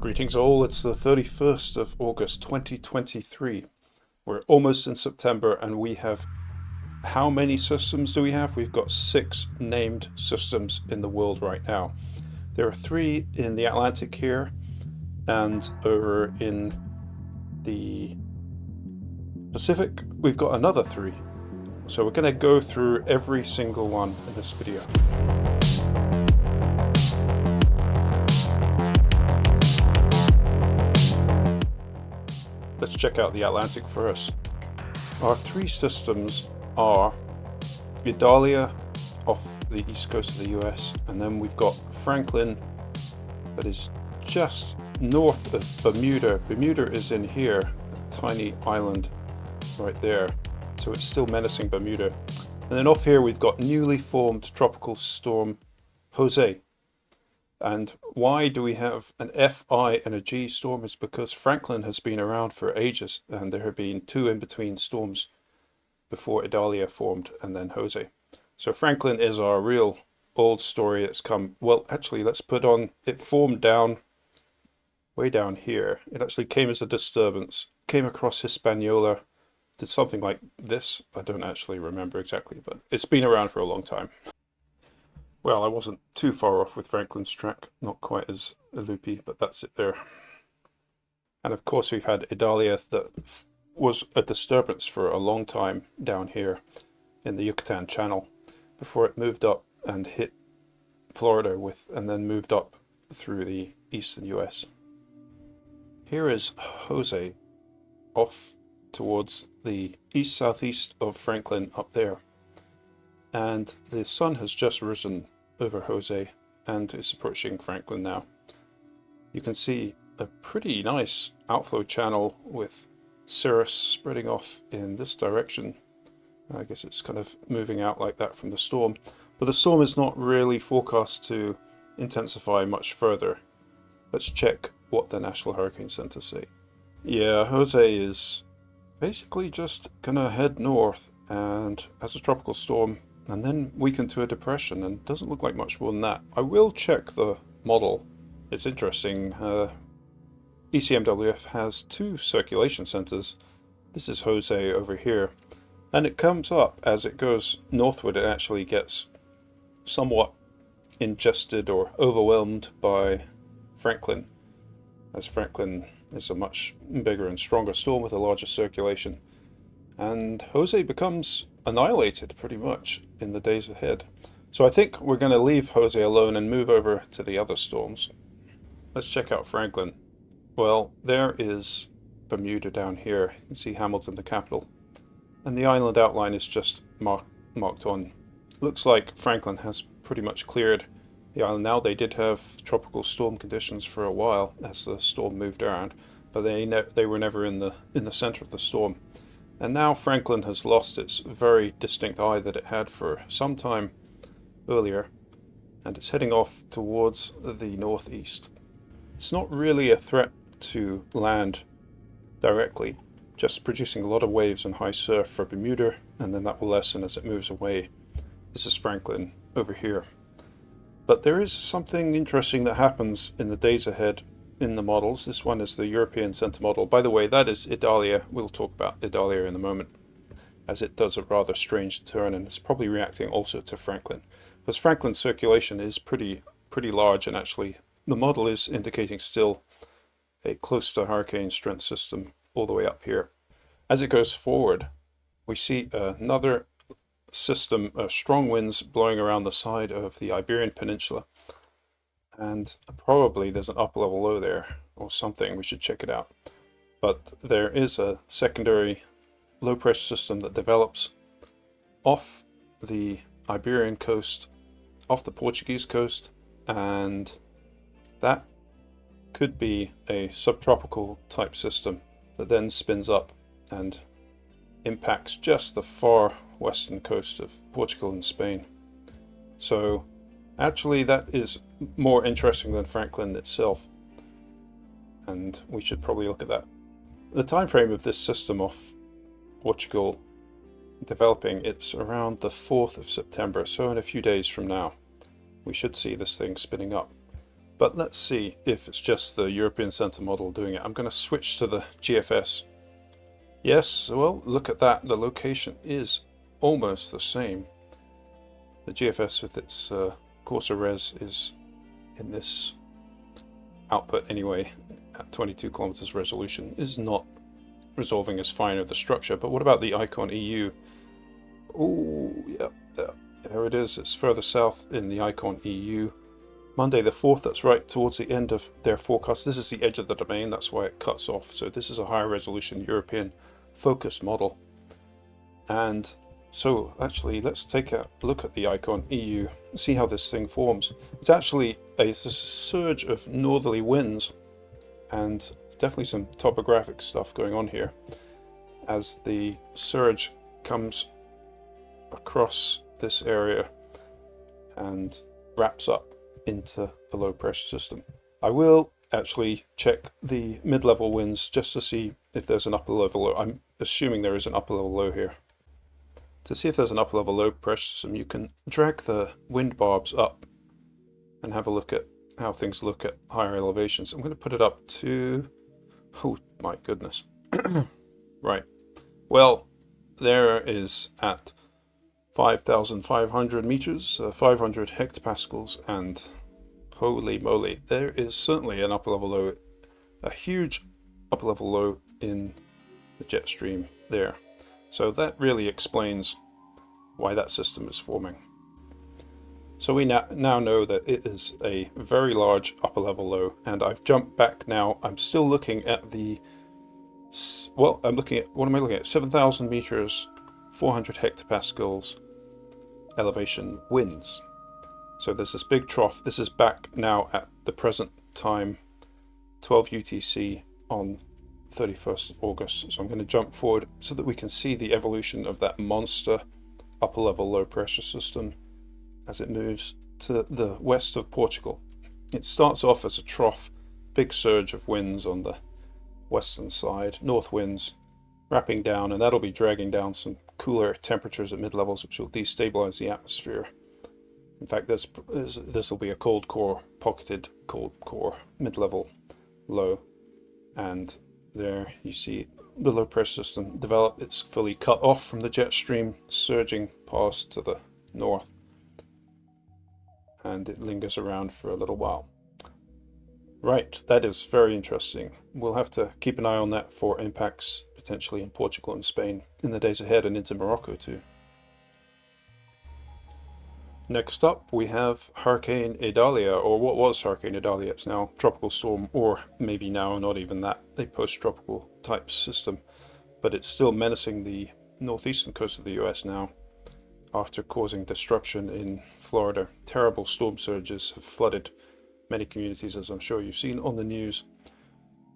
Greetings all, it's the 31st of August 2023. We're almost in September and we have, how many systems do we have? We've got 6 named systems in the world right now. There are 3 in the Atlantic here, and over in the Pacific we've got another 3. So we're going to go through every single one in this video. Let's check out the Atlantic first. Our 3 systems are Idalia off the east coast of the US, and then we've got Franklin that is just north of Bermuda. Bermuda is in here, a tiny island right there, so it's still menacing Bermuda. And then off here we've got newly formed tropical storm Jose. And why do we have an Fi and a G storm? Is because Franklin has been around for ages, and there have been 2 in-between storms before Idalia formed and then Jose. So Franklin is our real old story. It's come, well, actually, let's put on, it formed down, way down here. It actually came as a disturbance, came across Hispaniola, did something like this. I don't actually remember exactly, but it's been around for a long time. Well, I wasn't too far off with Franklin's track, not quite as loopy, but that's it there. And of course we've had Idalia that was a disturbance for a long time down here in the Yucatan Channel before it moved up and hit Florida and then moved up through the eastern US. Here is Jose off towards the east-southeast of Franklin up there. And the sun has just risen over Jose and is approaching Franklin now. You can see a pretty nice outflow channel with cirrus spreading off in this direction. I guess it's kind of moving out like that from the storm, but the storm is not really forecast to intensify much further. Let's check what the National Hurricane Center say. Yeah, Jose is basically just gonna head north and as a tropical storm and then weaken to a depression, and doesn't look like much more than that. I will check the model. It's interesting. ECMWF has 2 circulation centers. This is Jose over here, and it comes up as it goes northward. It actually gets somewhat ingested or overwhelmed by Franklin, as Franklin is a much bigger and stronger storm with a larger circulation, and Jose becomes annihilated pretty much in the days ahead. So I think we're going to leave Jose alone and move over to the other storms. Let's check out Franklin. Well, there is Bermuda down here. You can see Hamilton, the capital, and the island outline is just marked on. Looks like Franklin has pretty much cleared the island now. They did have tropical storm conditions for a while as the storm moved around, but they were never in the center of the storm. And now Franklin has lost its very distinct eye that it had for some time earlier, and it's heading off towards the northeast. It's not really a threat to land directly, just producing a lot of waves and high surf for Bermuda, and then that will lessen as it moves away. This is Franklin over here. But there is something interesting that happens in the days ahead in the models. This one is the European Center model. By the way, that is Idalia. We'll talk about Idalia in a moment, as it does a rather strange turn, and it's probably reacting also to Franklin, because Franklin's circulation is pretty large, and actually the model is indicating still a close to hurricane strength system all the way up here. As it goes forward, we see another system of strong winds blowing around the side of the Iberian Peninsula, and probably there's an upper level low there or something. We should check it out. But there is a secondary low pressure system that develops off the Iberian coast, off the Portuguese coast, and that could be a subtropical type system that then spins up and impacts just the far western coast of Portugal and Spain. So actually that is more interesting than Franklin itself, and we should probably look at that. The time frame of this system off Portugal developing, it's around the 4th of September, so in a few days from now we should see this thing spinning up. But let's see if it's just the European Centre model doing it. I'm going to switch to the GFS. Yes, well, look at that. The location is almost the same. The GFS with its coarser res is in this output anyway, at 22 kilometers resolution, is not resolving as fine of the structure. But what about the Icon EU? Oh, yeah, there it is. It's further south in the Icon EU. Monday the 4th, that's right, towards the end of their forecast. This is the edge of the domain, that's why it cuts off. So this is a higher resolution European focus model. And so actually, let's take a look at the Icon EU, see how this thing forms. It's actually a surge of northerly winds, and definitely some topographic stuff going on here as the surge comes across this area and wraps up into the low pressure system. I will actually check the mid-level winds just to see if there's an upper level low. I'm assuming there is an upper level low here. To see if there's an upper level low pressure system, you can drag the wind barbs up and have a look at how things look at higher elevations. I'm going to put it up to, oh my goodness. Right. Well, there is at 5,500 meters, 500 hectopascals, and holy moly, there is certainly an upper level low, a huge upper level low in the jet stream there. So that really explains why that system is forming. So we now know that it is a very large upper level low, and I've jumped back now. I'm still looking at the, well, I'm looking at, what am I looking at? 7,000 meters, 400 hectopascals elevation winds. So there's this big trough. This is back now at the present time, 12 UTC on 31st of August. So I'm going to jump forward so that we can see the evolution of that monster upper level low pressure system as it moves to the west of Portugal. It starts off as a trough, big surge of winds on the western side, north winds wrapping down, and that'll be dragging down some cooler temperatures at mid-levels, which will destabilize the atmosphere. In fact, this will be a cold core, pocketed cold core mid-level low, and there you see the low pressure system develop. It's fully cut off from the jet stream, surging past to the north, and it lingers around for a little while. Right, that is very interesting. We'll have to keep an eye on that for impacts potentially in Portugal and Spain in the days ahead, and into Morocco too. Next up we have Hurricane Idalia, or what was Hurricane Idalia. It's now tropical storm, or maybe now not even that, a post-tropical type system, but it's still menacing the northeastern coast of the US now after causing destruction in Florida. Terrible storm surges have flooded many communities, as I'm sure you've seen on the news.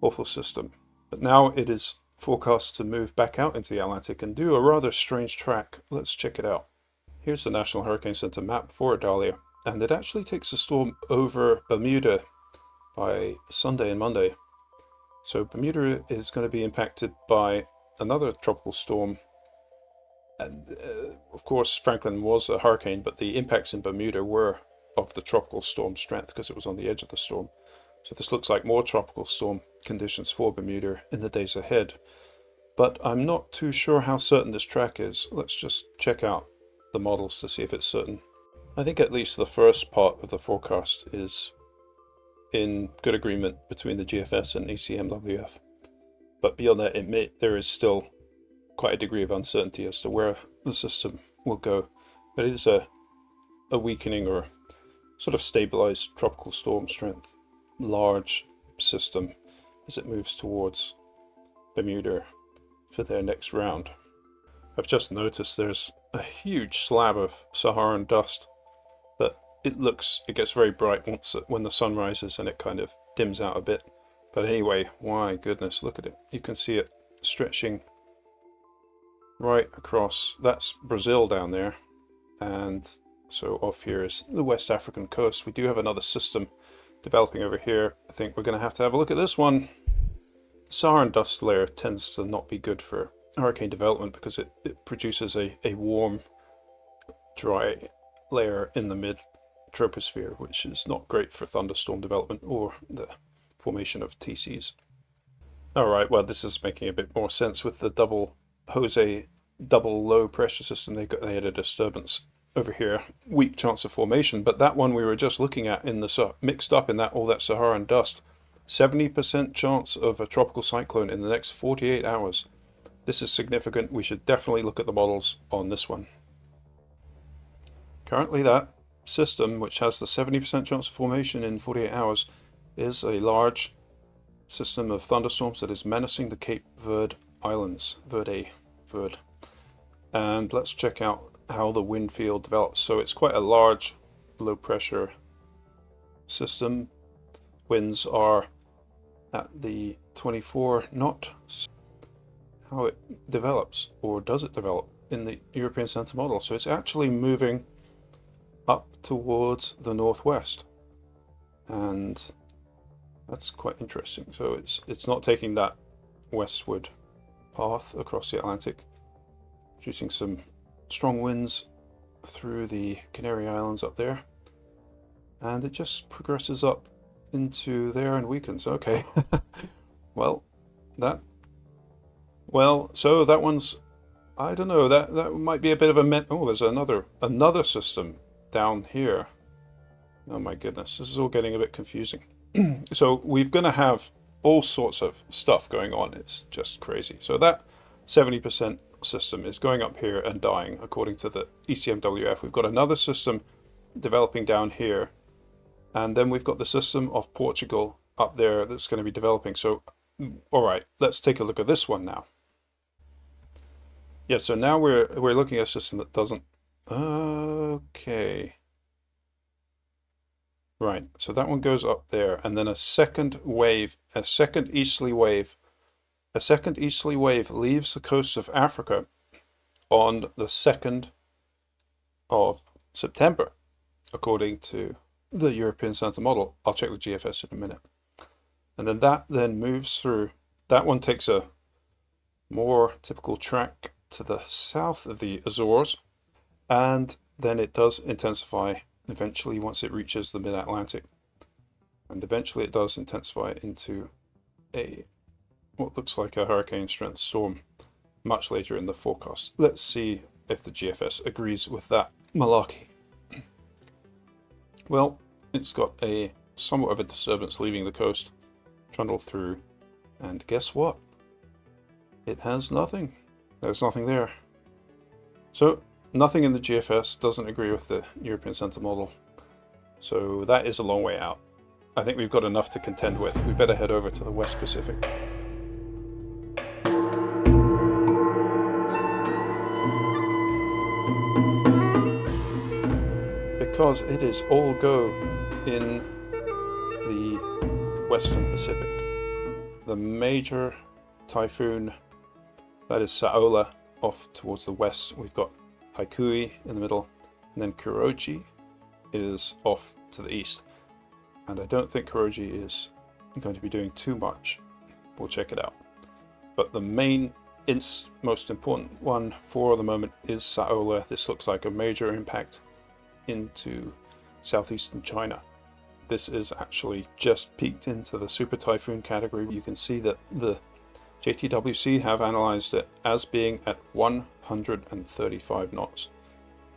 Awful system. But now it is forecast to move back out into the Atlantic and do a rather strange track. Let's check it out. Here's the National Hurricane Center map for Idalia, and it actually takes the storm over Bermuda by Sunday and Monday. So Bermuda is going to be impacted by another tropical storm. And of course, Franklin was a hurricane, but the impacts in Bermuda were of the tropical storm strength because it was on the edge of the storm. So this looks like more tropical storm conditions for Bermuda in the days ahead. But I'm not too sure how certain this track is. Let's just check out the models to see if it's certain. I think at least the first part of the forecast is in good agreement between the GFS and ECMWF. But beyond that, there is still quite a degree of uncertainty as to where the system will go. But it is a weakening or sort of stabilized tropical storm strength, large system as it moves towards Bermuda for their next round. I've just noticed there's a huge slab of Saharan dust, but it gets very bright when the sun rises, and it kind of dims out a bit. But anyway, my goodness, look at it. You can see it stretching right across. That's Brazil down there, and so off here is the West African coast. We do have another system developing over here. I think we're going to have a look at this one. The Saharan dust layer tends to not be good for hurricane development because it produces a warm, dry layer in the troposphere, which is not great for thunderstorm development or the formation of TCs. Alright, well, this is making a bit more sense with the double low pressure system. They had a disturbance over here, weak chance of formation, but that one we were just looking at in the mixed up in that all that Saharan dust, 70% chance of a tropical cyclone in the next 48 hours. This is significant. We should definitely look at the models on this one. Currently that system, which has the 70% chance of formation in 48 hours, is a large system of thunderstorms that is menacing the Cape Verde Islands, Verde. And let's check out how the wind field develops. So it's quite a large low pressure system. Winds are at the 24 knot. How it develops, or does it develop, in the European Centre model. So it's actually moving up towards the northwest, and that's quite interesting. So it's not taking that westward path across the Atlantic, producing some strong winds through the Canary Islands up there, and it just progresses up into there and weakens. Okay. So that one's, I don't know, that might be a bit of a oh, there's another system down here. Oh my goodness, this is all getting a bit confusing. So we're going to have all sorts of stuff going on. It's just crazy. So that 70% system is going up here and dying according to the ECMWF. We've got another system developing down here, and then we've got the system of Portugal up there that's going to be developing. So all right, let's take a look at this one now. Yeah, so now we're looking at a system that doesn't, okay, right, so that one goes up there, and then a second easterly wave leaves the coast of Africa on the 2nd of September, according to the European Centre model. I'll check the GFS in a minute. And then that moves through. That one takes a more typical track to the south of the Azores, and then it does intensify eventually once it reaches the mid-Atlantic, and eventually it does intensify into what looks like a hurricane strength storm much later in the forecast. Let's see if the GFS agrees with that malarkey. Well, it's got a somewhat of a disturbance leaving the coast, trundled through, and guess what? It has nothing. There's nothing there. So nothing in the GFS doesn't agree with the European Centre model. So that is a long way out. I think we've got enough to contend with. We better head over to the West Pacific. Because it is all go in the Western Pacific. The major typhoon, that is Saola, off towards the west. We've got Haikui in the middle, and then Kuroji is off to the east. And I don't think Kuroji is going to be doing too much. We'll check it out. But the main, most important one for the moment is Saola. This looks like a major impact into southeastern China. This is actually just peaked into the super typhoon category. You can see that the JTWC have analyzed it as being at 135 knots.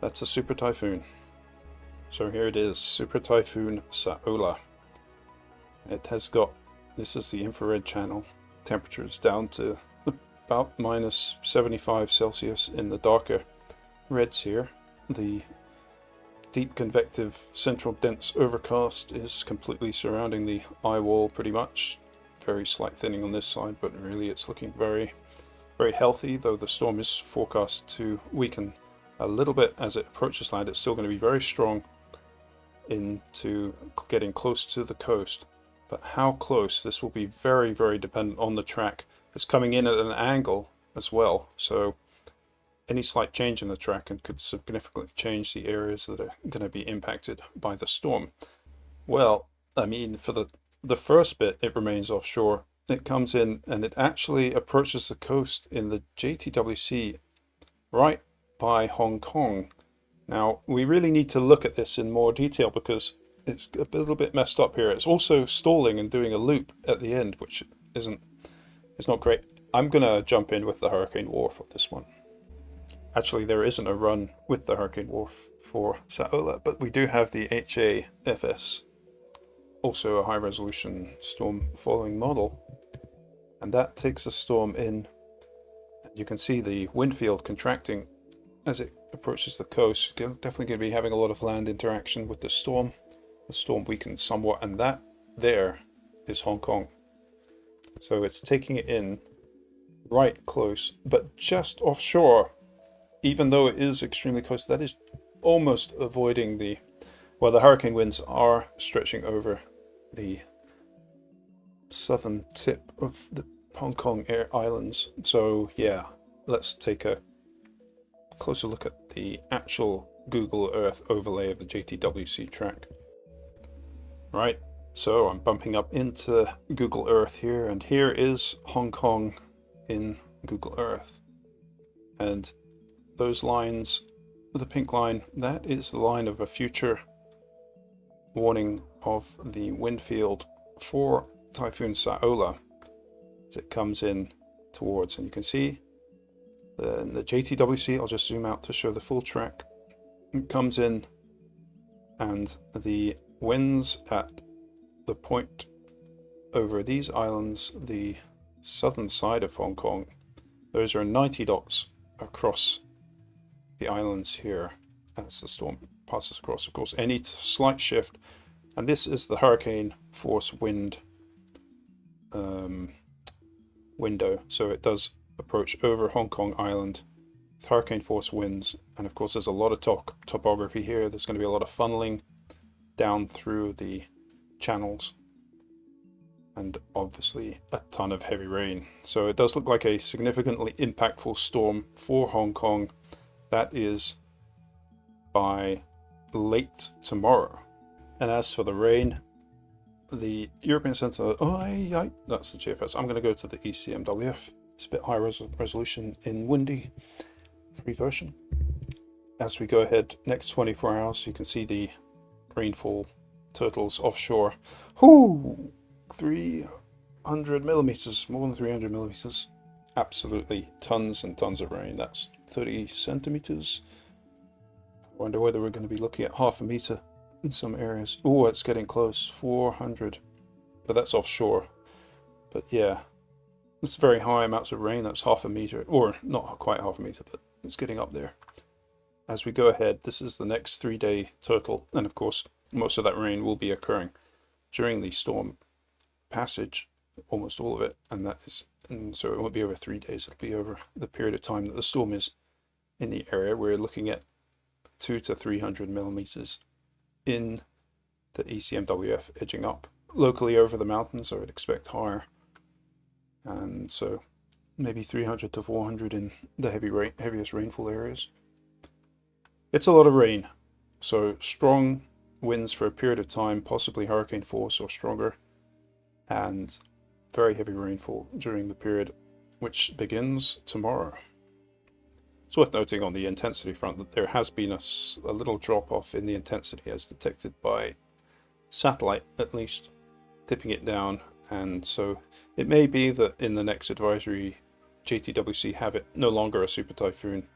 That's a super typhoon. So here it is, Super Typhoon Saola. It has got, this is the infrared channel, temperatures down to about minus 75 Celsius in the darker reds here. The deep convective central dense overcast is completely surrounding the eye wall pretty much. Very slight thinning on this side, but really it's looking very, very healthy, though the storm is forecast to weaken a little bit as it approaches land. It's still going to be very strong into getting close to the coast, but how close, this will be very, very dependent on the track. It's coming in at an angle as well, so any slight change in the track could significantly change the areas that are going to be impacted by the storm. Well, I mean, for the first bit, it remains offshore. It comes in and it actually approaches the coast in the JTWC right by Hong Kong, Now, we really need to look at this in more detail because it's a little bit messed up here. It's also stalling and doing a loop at the end, which is not great. I'm going to jump in with the Hurricane Wharf on this one. Actually, there isn't a run with the Hurricane Wharf for Saola, but we do have the HAFS, also a high-resolution storm following model, and that takes a storm in. You can see the wind field contracting as it approaches the coast. Definitely going to be having a lot of land interaction with the storm. The storm weakens somewhat, and that there is Hong Kong. So it's taking it in right close, but just offshore. Even though it is extremely close, that is almost avoiding the hurricane winds are stretching over the southern tip of the Hong Kong Islands. So yeah, let's take a closer look at the actual Google Earth overlay of the JTWC track. Right, so I'm bumping up into Google Earth here, and here is Hong Kong in Google Earth. And those lines, the pink line, that is the line of a future warning of the wind field for Typhoon Saola as it comes in towards, and you can see the JTWC, I'll just zoom out to show the full track. It comes in, and the winds at the point over these islands, the southern side of Hong Kong, those are 90 knots across the islands here as the storm passes across. Of course, any slight shift, and this is the hurricane force wind window, so it does approach over Hong Kong Island with hurricane force winds, and of course there's a lot of topography here. There's going to be a lot of funneling down through the channels, and obviously a ton of heavy rain. So it does look like a significantly impactful storm for Hong Kong. That is by late tomorrow. And as for the rain, the European Centre, that's the GFS. I'm going to go to the ECMWF. It's a bit high resolution in windy free version. As we go ahead, next 24 hours, you can see the rainfall totals offshore. 300 millimeters, more than 300 millimeters. Absolutely tons and tons of rain. That's 30 centimeters. I wonder whether we're going to be looking at half a meter in some areas. Oh, it's getting close, 400, but that's offshore. But yeah, it's very high amounts of rain. That's half a meter, or not quite half a meter, but it's getting up there. As we go ahead, this is the next 3-day total, and of course most of that rain will be occurring during the storm passage, almost all of it, and so it won't be over 3 days. It'll be over the period of time that the storm is in the area. We're looking at 200 to 300 millimeters in the ECMWF, edging up locally over the mountains. I would expect higher, and so maybe 300 to 400 in the heaviest rainfall areas. It's a lot of rain, so strong winds for a period of time, possibly hurricane force or stronger, and very heavy rainfall during the period which begins tomorrow. It's worth noting on the intensity front that there has been a little drop off in the intensity as detected by satellite, at least, tipping it down, and so it may be that in the next advisory JTWC have it no longer a super typhoon.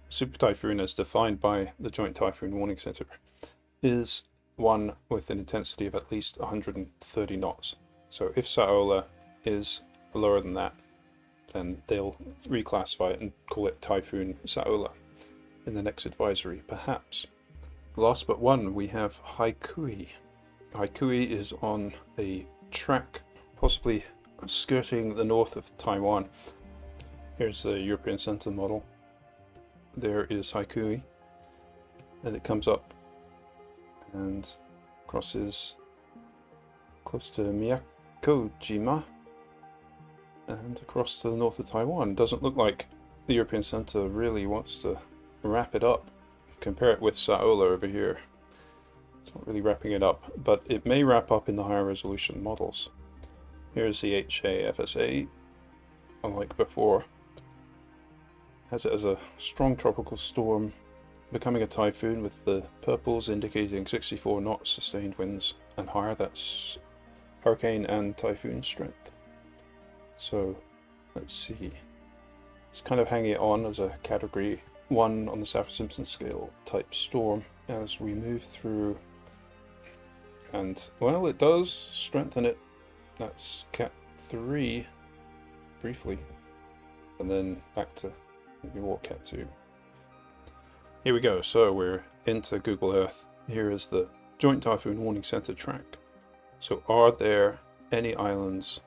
Super typhoon, as defined by the Joint Typhoon Warning Center, is one with an intensity of at least 130 knots. So if Saola is lower than that, then they'll reclassify it and call it Typhoon Saola in the next advisory, perhaps. Last but one, we have Haikui. Haikui is on a track possibly skirting the north of Taiwan. Here's the European Centre model. There is Haikui, and it comes up and crosses close to Miyakojima and across to the north of Taiwan. Doesn't look like the European Centre really wants to wrap it up. Compare it with Saola over here. It's not really wrapping it up, but it may wrap up in the higher resolution models. Here's the HAFSA, unlike before. Has it as a strong tropical storm becoming a typhoon with the purples indicating 64 knots sustained winds and higher. That's hurricane and typhoon strength. So let's see. It's kind of hanging on as a category 1 on the Saffir-Simpson scale type storm as we move through. And well, it does strengthen it. That's Cat 3 briefly, and then back to maybe what Cat 2. Here we go. So we're into Google Earth. Here is the Joint Typhoon Warning Center track. So are there any islands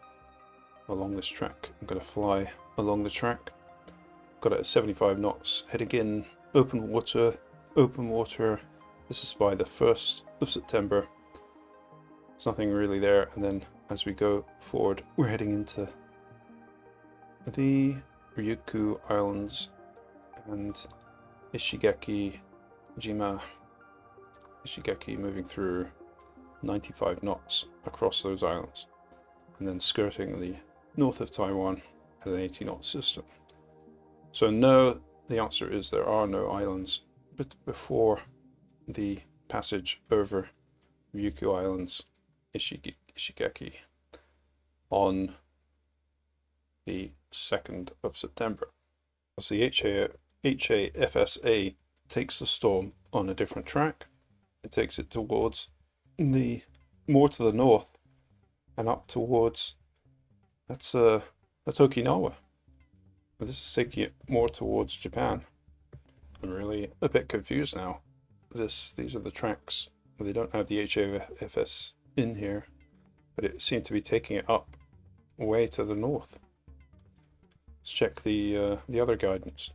along this track? I'm going to fly along the track. Got it at 75 knots, heading in open water. This is by the 1st of September. There's nothing really there, and then as we go forward, we're heading into the Ryukyu Islands and Ishigaki, Jima, Ishigaki, moving through 95 knots across those islands, and then skirting the north of Taiwan at an 80 knot system. So no, the answer is there are no islands, but before the passage over Ryukyu Islands, Ishigaki, on the 2nd of September. As the HAFSA takes the storm on a different track, it takes it towards more to the north and up towards, that's Okinawa. But this is taking it more towards Japan. I'm really a bit confused now. These are the tracks. They don't have the HAFS in here, but it seemed to be taking it up way to the north. Let's check the other guidance.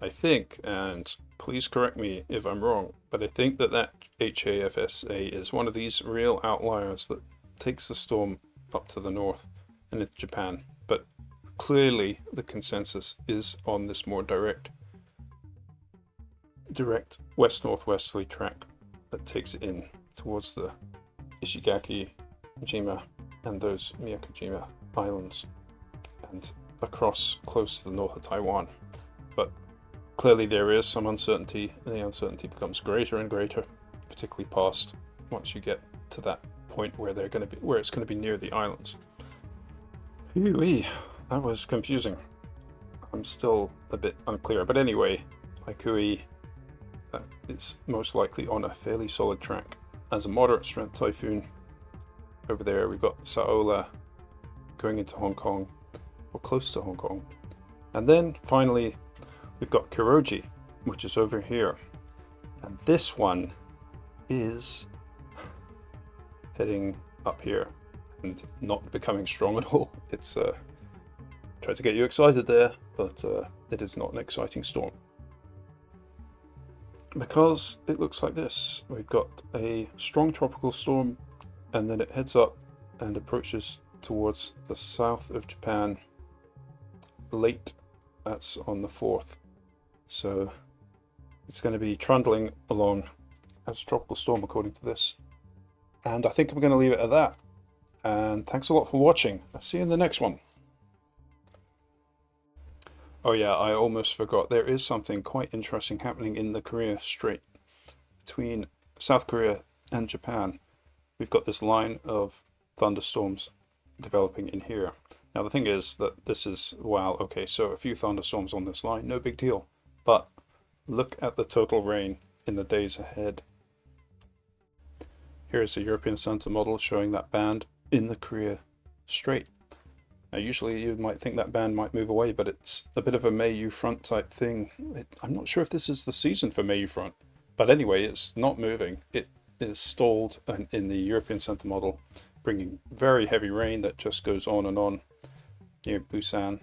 I think, and please correct me if I'm wrong, but I think that HAFSA is one of these real outliers that takes the storm up to the north and into Japan. But clearly the consensus is on this more direct west-northwesterly track that takes it in towards the Ishigaki, Jima, and those Miyakojima Islands, and across close to the north of Taiwan. But clearly there is some uncertainty, and the uncertainty becomes greater and greater, particularly past once you get to that point where it's going to be near the islands. Phew-wee, that was confusing. I'm still a bit unclear, but anyway, Haikui is most likely on a fairly solid track as a moderate strength typhoon. Over there we've got Saola going into Hong Kong, or close to Hong Kong. And then finally we've got Kuroji, which is over here. And this one is heading up here and not becoming strong at all. It's tried to get you excited there, but it is not an exciting storm. Because it looks like this. We've got a strong tropical storm, and then it heads up and approaches towards the south of Japan late. That's on the 4th. So it's going to be trundling along as a tropical storm according to this. And I think I'm going to leave it at that. And thanks a lot for watching. I'll see you in the next one. Oh yeah, I almost forgot. There is something quite interesting happening in the Korea Strait between South Korea and Japan. We've got this line of thunderstorms developing in here. Now the thing is that this is, wow, okay, so a few thunderstorms on this line, no big deal. But look at the total rain in the days ahead. Here's the European Center model showing that band in the Korea Strait. Now usually you might think that band might move away, but it's a bit of a Mayu front type thing. I'm not sure if this is the season for Mayu front, but anyway, it's not moving. It is stalled in the European Center model, bringing very heavy rain that just goes on and on near Busan,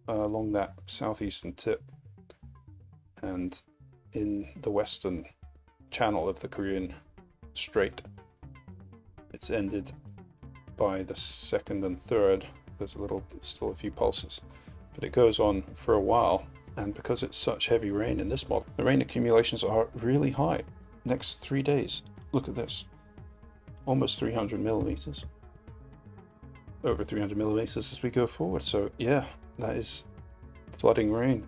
along that southeastern tip, and in the western channel of the Korean Strait. It's ended by the 2nd and 3rd. There's still a few pulses, but it goes on for a while, and because it's such heavy rain in this model, the rain accumulations are really high. Next 3 days, look at this, almost 300 millimeters, over 300 millimeters as we go forward. So yeah, that is flooding rain